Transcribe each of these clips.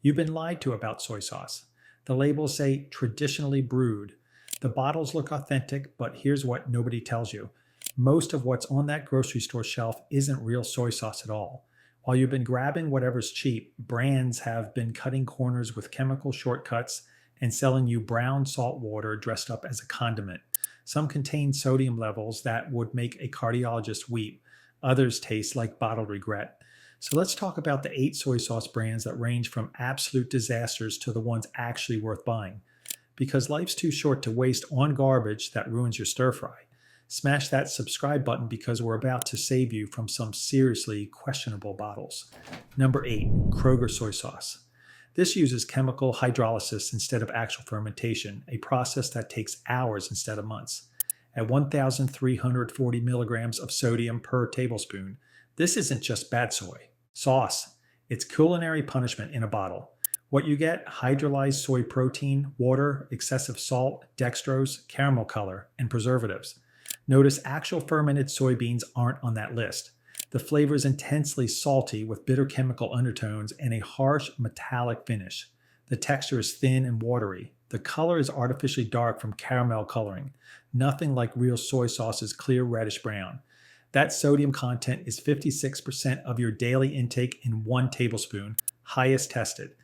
You've been lied to about soy sauce. The labels say traditionally brewed. The bottles look authentic, but here's what nobody tells you. Most of what's on that grocery store shelf isn't real soy sauce at all. While you've been grabbing whatever's cheap, brands have been cutting corners with chemical shortcuts and selling you brown salt water dressed up as a condiment. Some contain sodium levels that would make a cardiologist weep. Others taste like bottled regret. So let's talk about the 8 soy sauce brands that range from absolute disasters to the ones actually worth buying. Because life's too short to waste on garbage that ruins your stir fry. Smash that subscribe button because we're about to save you from some seriously questionable bottles. Number 8, Kroger Soy Sauce. This uses chemical hydrolysis instead of actual fermentation, a process that takes hours instead of months. At 1,340 milligrams of sodium per tablespoon, this isn't just bad soy sauce. It's culinary punishment in a bottle. What you get: hydrolyzed soy protein, water, excessive salt, dextrose, caramel color, and preservatives. Notice actual fermented soybeans aren't on that list. The flavor is intensely salty with bitter chemical undertones and a harsh metallic finish. The texture is thin and watery. The color is artificially dark from caramel coloring. Nothing like real soy sauce's clear reddish brown. That sodium content is 56% of your daily intake in 1 tablespoon, highest tested.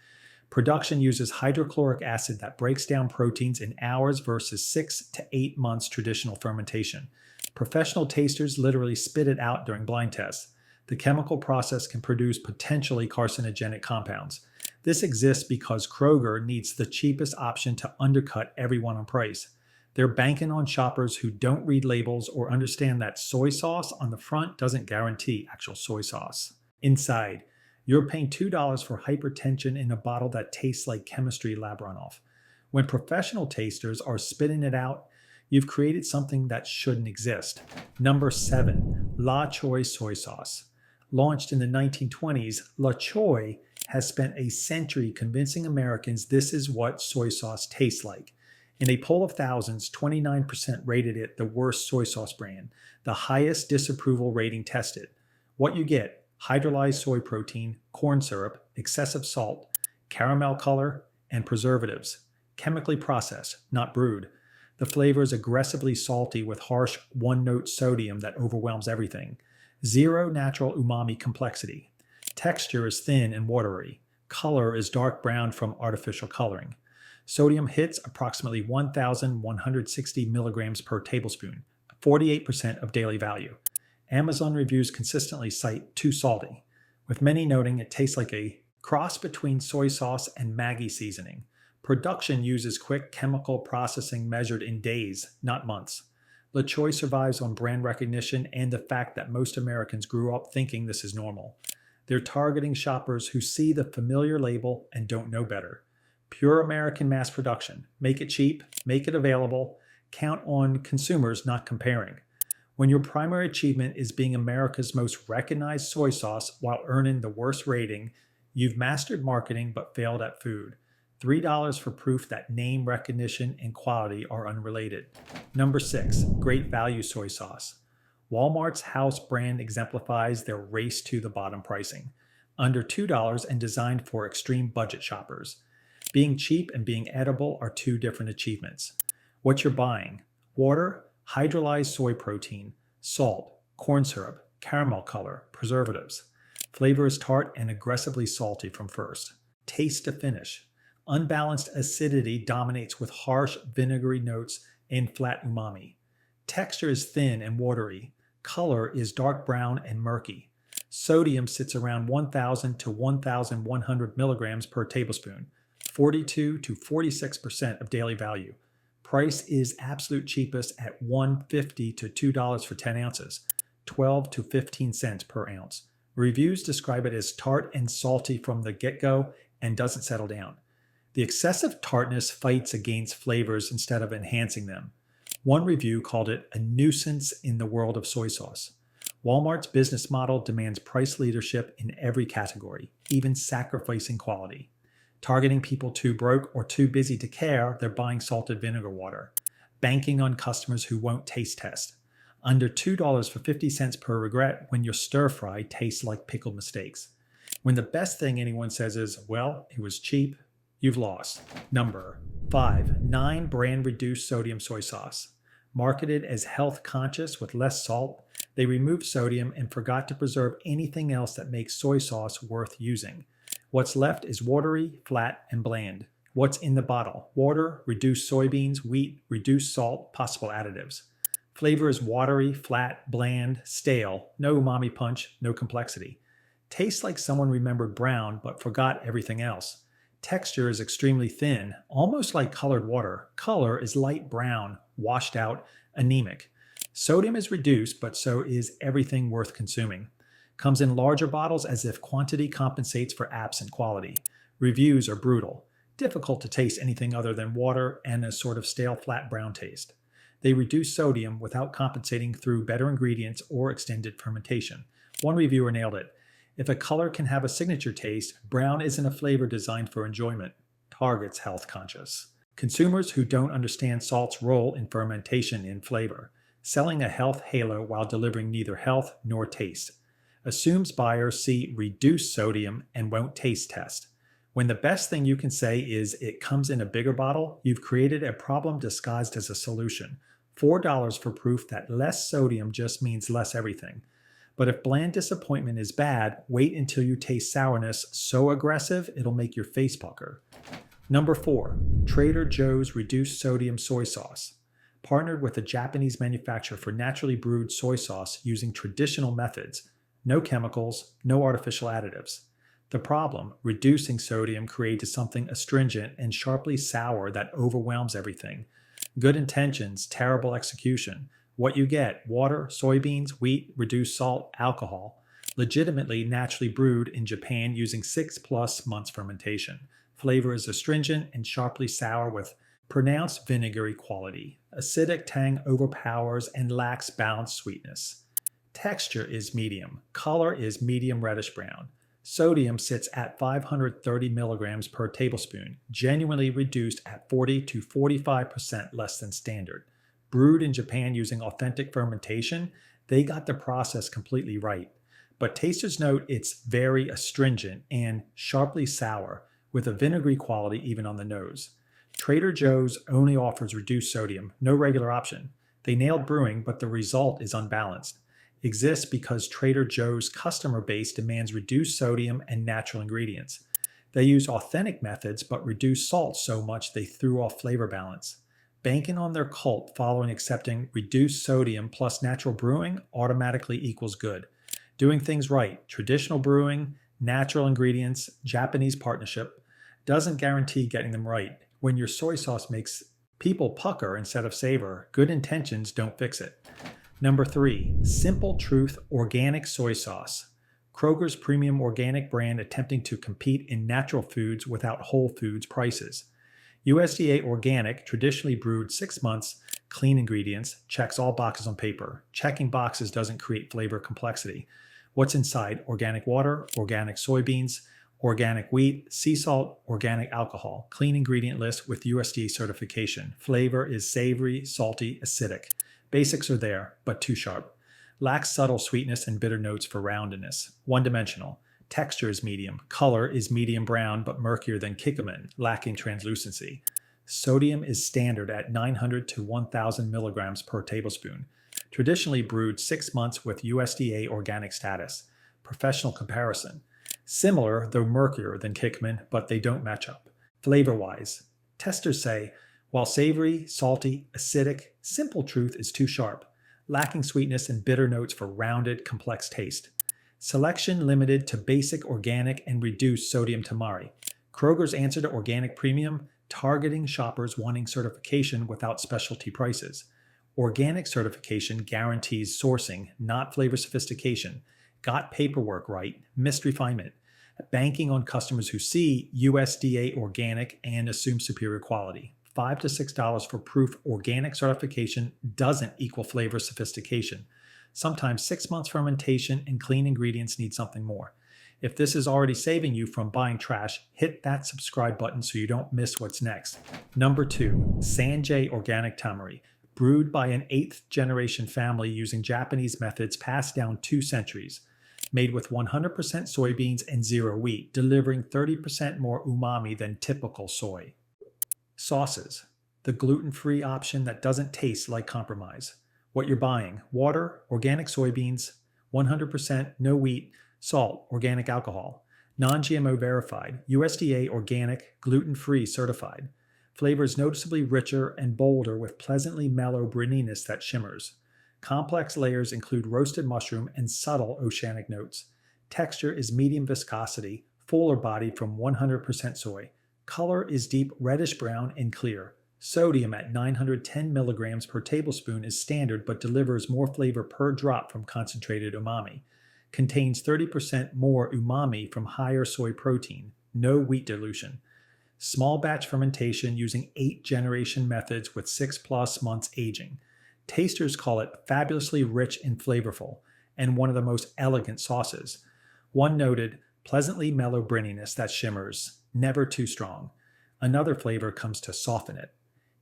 Production uses hydrochloric acid that breaks down proteins in hours versus 6 to 8 months traditional fermentation. Professional tasters literally spit it out during blind tests. The chemical process can produce potentially carcinogenic compounds. This exists because Kroger needs the cheapest option to undercut everyone on price. They're banking on shoppers who don't read labels or understand that soy sauce on the front doesn't guarantee actual soy sauce. Inside, you're paying $2 for hypertension in a bottle that tastes like chemistry lab runoff. When professional tasters are spitting it out, you've created something that shouldn't exist. Number 7, La Choy Soy Sauce. Launched in the 1920s, La Choy has spent a century convincing Americans this is what soy sauce tastes like. In a poll of thousands, 29% rated it the worst soy sauce brand, the highest disapproval rating tested. What you get: hydrolyzed soy protein, corn syrup, excessive salt, caramel color, and preservatives. Chemically processed, not brewed. The flavor is aggressively salty with harsh one-note sodium that overwhelms everything. Zero natural umami complexity. Texture is thin and watery. Color is dark brown from artificial coloring. Sodium hits approximately 1,160 milligrams per tablespoon, 48% of daily value. Amazon reviews consistently cite too salty, with many noting it tastes like a cross between soy sauce and Maggi seasoning. Production uses quick chemical processing measured in days, not months. La Choy survives on brand recognition and the fact that most Americans grew up thinking this is normal. They're targeting shoppers who see the familiar label and don't know better. Pure American mass production. Make it cheap, make it available, count on consumers not comparing. When your primary achievement is being America's most recognized soy sauce while earning the worst rating, you've mastered marketing but failed at food. $3 for proof that name recognition and quality are unrelated. Number 6, Great Value Soy Sauce. Walmart's house brand exemplifies their race to the bottom pricing. Under $2 and designed for extreme budget shoppers. Being cheap and being edible are 2 different achievements. What you're buying: water, hydrolyzed soy protein, salt, corn syrup, caramel color, preservatives. Flavor is tart and aggressively salty from first. Taste to finish. Unbalanced acidity dominates with harsh vinegary notes and flat umami. Texture is thin and watery. Color is dark brown and murky. Sodium sits around 1,000 to 1,100 milligrams per tablespoon, 42 to 46% of daily value. Price is absolute cheapest at $1.50 to $2 for 10 ounces, 12 to 15 cents per ounce. Reviews describe it as tart and salty from the get-go and doesn't settle down. The excessive tartness fights against flavors instead of enhancing them. One review called it a nuisance in the world of soy sauce. Walmart's business model demands price leadership in every category, even sacrificing quality. Targeting people too broke or too busy to care, they're buying salted vinegar water. Banking on customers who won't taste test. Under $2 for 50 cents per regret when your stir fry tastes like pickled mistakes. When the best thing anyone says is, well, it was cheap, you've lost. Number 5, 9 brand reduced sodium soy sauce. Marketed as health conscious with less salt, they removed sodium and forgot to preserve anything else that makes soy sauce worth using. What's left is watery, flat, and bland. What's in the bottle? Water, reduced soybeans, wheat, reduced salt, possible additives. Flavor is watery, flat, bland, stale, no umami punch, no complexity. Tastes like someone remembered brown but forgot everything else. Texture is extremely thin, almost like colored water. Color is light brown, washed out, anemic. Sodium is reduced, but so is everything worth consuming. Comes in larger bottles as if quantity compensates for absent quality. Reviews are brutal. Difficult to taste anything other than water and a sort of stale flat brown taste. They reduce sodium without compensating through better ingredients or extended fermentation. One reviewer nailed it. If a color can have a signature taste, brown isn't a flavor designed for enjoyment. Targets health conscious. Consumers who don't understand salt's role in fermentation and flavor. Selling a health halo while delivering neither health nor taste. Assumes buyers see reduced sodium and won't taste test. When the best thing you can say is it comes in a bigger bottle, you've created a problem disguised as a solution. $4 for proof that less sodium just means less everything. But if bland disappointment is bad, wait until you taste sourness so aggressive it'll make your face pucker. Number 4, Trader Joe's reduced sodium soy sauce. Partnered with a Japanese manufacturer for naturally brewed soy sauce using traditional methods. No chemicals, no artificial additives. The problem, reducing sodium creates something astringent and sharply sour that overwhelms everything. Good intentions, terrible execution. What you get, water, soybeans, wheat, reduced salt, alcohol. Legitimately naturally brewed in Japan using 6+ months fermentation. Flavor is astringent and sharply sour with pronounced vinegary quality. Acidic tang overpowers and lacks balanced sweetness. Texture is medium. Color is medium reddish brown. Sodium sits at 530 milligrams per tablespoon, genuinely reduced at 40 to 45% less than standard. Brewed in Japan using authentic fermentation, they got the process completely right. But tasters note it's very astringent and sharply sour, with a vinegary quality even on the nose. Trader Joe's only offers reduced sodium, no regular option. They nailed brewing, but the result is unbalanced. Exists because Trader Joe's customer base demands reduced sodium and natural ingredients. They use authentic methods but reduce salt so much they threw off flavor balance. Banking on their cult following accepting reduced sodium plus natural brewing automatically equals good. Doing things right, traditional brewing, natural ingredients, Japanese partnership, doesn't guarantee getting them right. When your soy sauce makes people pucker instead of savor, good intentions don't fix it. Number 3, Simple Truth Organic Soy Sauce. Kroger's premium organic brand attempting to compete in natural foods without Whole Foods prices. USDA organic, traditionally brewed 6 months, clean ingredients, checks all boxes on paper. Checking boxes doesn't create flavor complexity. What's inside? Organic water, organic soybeans, organic wheat, sea salt, organic alcohol. Clean ingredient list with USDA certification. Flavor is savory, salty, acidic. Basics are there, but too sharp. Lacks subtle sweetness and bitter notes for roundness. One-dimensional. Texture is medium. Color is medium brown but murkier than Kikkoman, lacking translucency. Sodium is standard at 900 to 1,000 milligrams per tablespoon. Traditionally brewed 6 months with USDA organic status. Professional comparison. Similar, though murkier than Kikkoman, but they don't match up. Flavor-wise, testers say, while savory, salty, acidic, Simple Truth is too sharp, lacking sweetness and bitter notes for rounded, complex taste. Selection limited to basic organic and reduced sodium tamari. Kroger's answer to organic premium, targeting shoppers wanting certification without specialty prices. Organic certification guarantees sourcing, not flavor sophistication. Got paperwork right, missed refinement. Banking on customers who see USDA organic and assume superior quality. $5 to $6 for proof organic certification doesn't equal flavor sophistication. Sometimes 6 months fermentation and clean ingredients need something more. If this is already saving you from buying trash, hit that subscribe button so you don't miss what's next. Number 2, Sanjay Organic Tamari. Brewed by an 8th generation family using Japanese methods passed down 2 centuries. made with 100% soybeans and zero wheat, delivering 30% more umami than typical soy. Sauces, the gluten-free option that doesn't taste like compromise. What you're buying: water, organic soybeans, 100% no wheat, salt, organic alcohol, non-GMO verified, USDA organic, gluten-free certified. Flavors noticeably richer and bolder with pleasantly mellow brininess that shimmers. Complex layers include roasted mushroom and subtle oceanic notes. Texture is medium viscosity, fuller bodied from 100% soy. Color is deep reddish brown and clear. Sodium at 910 milligrams per tablespoon is standard but delivers more flavor per drop from concentrated umami. Contains 30% more umami from higher soy protein. No wheat dilution. Small batch fermentation using 8th-generation methods with 6+ months aging. Tasters call it fabulously rich and flavorful, and one of the most elegant sauces. One noted, pleasantly mellow brininess that shimmers, never too strong. Another flavor comes to soften it.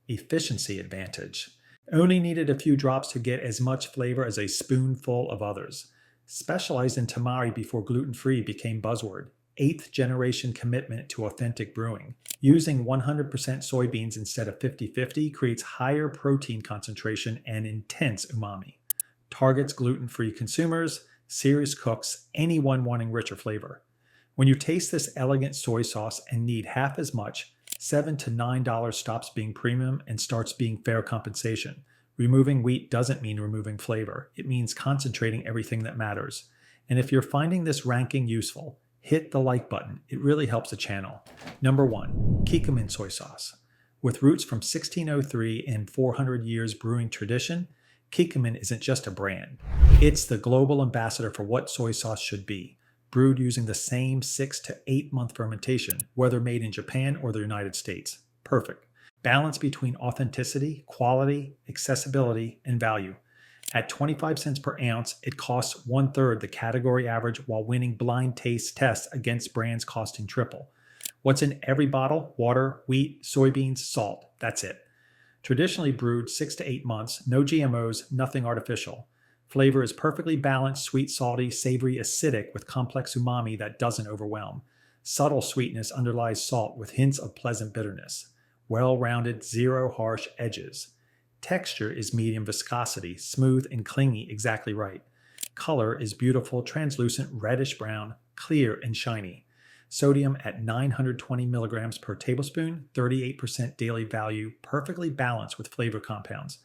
Efficiency advantage. Only needed a few drops to get as much flavor as a spoonful of others. Specialized in tamari before gluten-free became buzzword. 8th-generation commitment to authentic brewing. Using 100% soybeans instead of 50-50 creates higher protein concentration and intense umami. Targets gluten-free consumers, serious cooks, anyone wanting richer flavor. When you taste this elegant soy sauce and need half as much, $7 to $9 stops being premium and starts being fair compensation. Removing wheat doesn't mean removing flavor. It means concentrating everything that matters. And if you're finding this ranking useful, hit the like button. It really helps the channel. Number 1, Kikkoman Soy Sauce. With roots from 1603 and 400 years brewing tradition, Kikkoman isn't just a brand. It's the global ambassador for what soy sauce should be. Brewed using the same 6 to 8 month fermentation, whether made in Japan or the United States. Perfect. Balance between authenticity, quality, accessibility, and value. At 25 cents per ounce, it costs 1/3 the category average while winning blind taste tests against brands costing triple. What's in every bottle? Water, wheat, soybeans, salt. That's it. Traditionally brewed 6 to 8 months, no GMOs, nothing artificial. Flavor is perfectly balanced, sweet, salty, savory, acidic with complex umami that doesn't overwhelm. Subtle sweetness underlies salt with hints of pleasant bitterness. Well-rounded, zero harsh edges. Texture is medium viscosity, smooth and clingy, exactly right. Color is beautiful, translucent, reddish brown, clear and shiny. Sodium at 920 milligrams per tablespoon, 38% daily value, perfectly balanced with flavor compounds.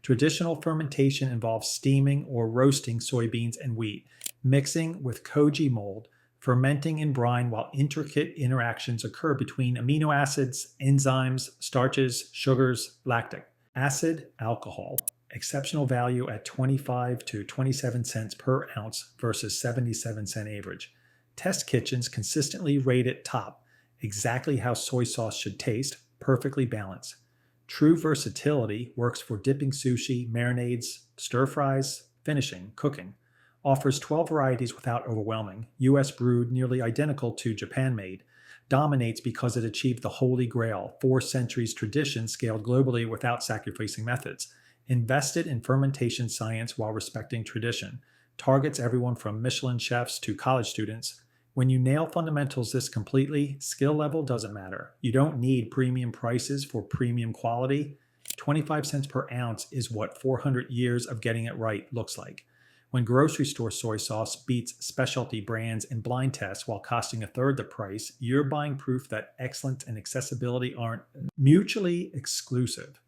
Traditional fermentation involves steaming or roasting soybeans and wheat, mixing with koji mold, fermenting in brine while intricate interactions occur between amino acids, enzymes, starches, sugars, lactic acid, alcohol. Exceptional value at 25 to 27 cents per ounce versus 77-cent average. Test kitchens consistently rate it top, exactly how soy sauce should taste, perfectly balanced. True versatility works for dipping sushi, marinades, stir fries, finishing, cooking. Offers 12 varieties without overwhelming. US brewed, nearly identical to Japan made. Dominates because it achieved the holy grail, 4 centuries tradition scaled globally without sacrificing methods. Invested in fermentation science while respecting tradition. Targets everyone from Michelin chefs to college students. When you nail fundamentals this completely, skill level doesn't matter. You don't need premium prices for premium quality. 25 cents per ounce is what 400 years of getting it right looks like. When grocery store soy sauce beats specialty brands in blind tests while costing 1/3 the price, you're buying proof that excellence and accessibility aren't mutually exclusive.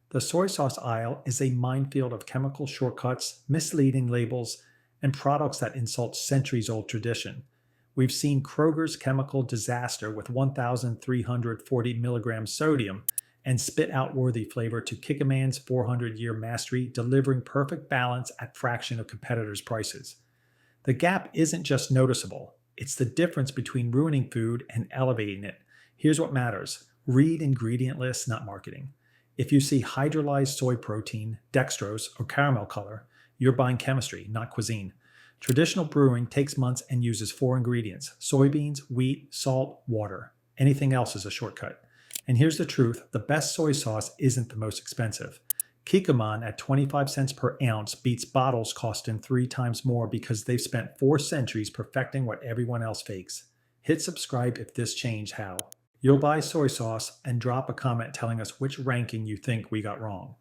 The soy sauce aisle is a minefield of chemical shortcuts, misleading labels, and products that insult centuries-old tradition. We've seen Kroger's chemical disaster with 1,340 milligrams sodium and spit-out worthy flavor to Kikkoman's 400-year mastery, delivering perfect balance at fraction of competitors' prices. The gap isn't just noticeable. It's the difference between ruining food and elevating it. Here's what matters. Read ingredient lists, not marketing. If you see hydrolyzed soy protein, dextrose, or caramel color, you're buying chemistry, not cuisine. Traditional brewing takes months and uses 4 ingredients: soybeans, wheat, salt, water. Anything else is a shortcut. And here's the truth, the best soy sauce isn't the most expensive. Kikkoman at 25 cents per ounce beats bottles costing 3 times more because they've spent 4 centuries perfecting what everyone else fakes. Hit subscribe if this changed how. You'll buy soy sauce and drop a comment telling us which ranking you think we got wrong.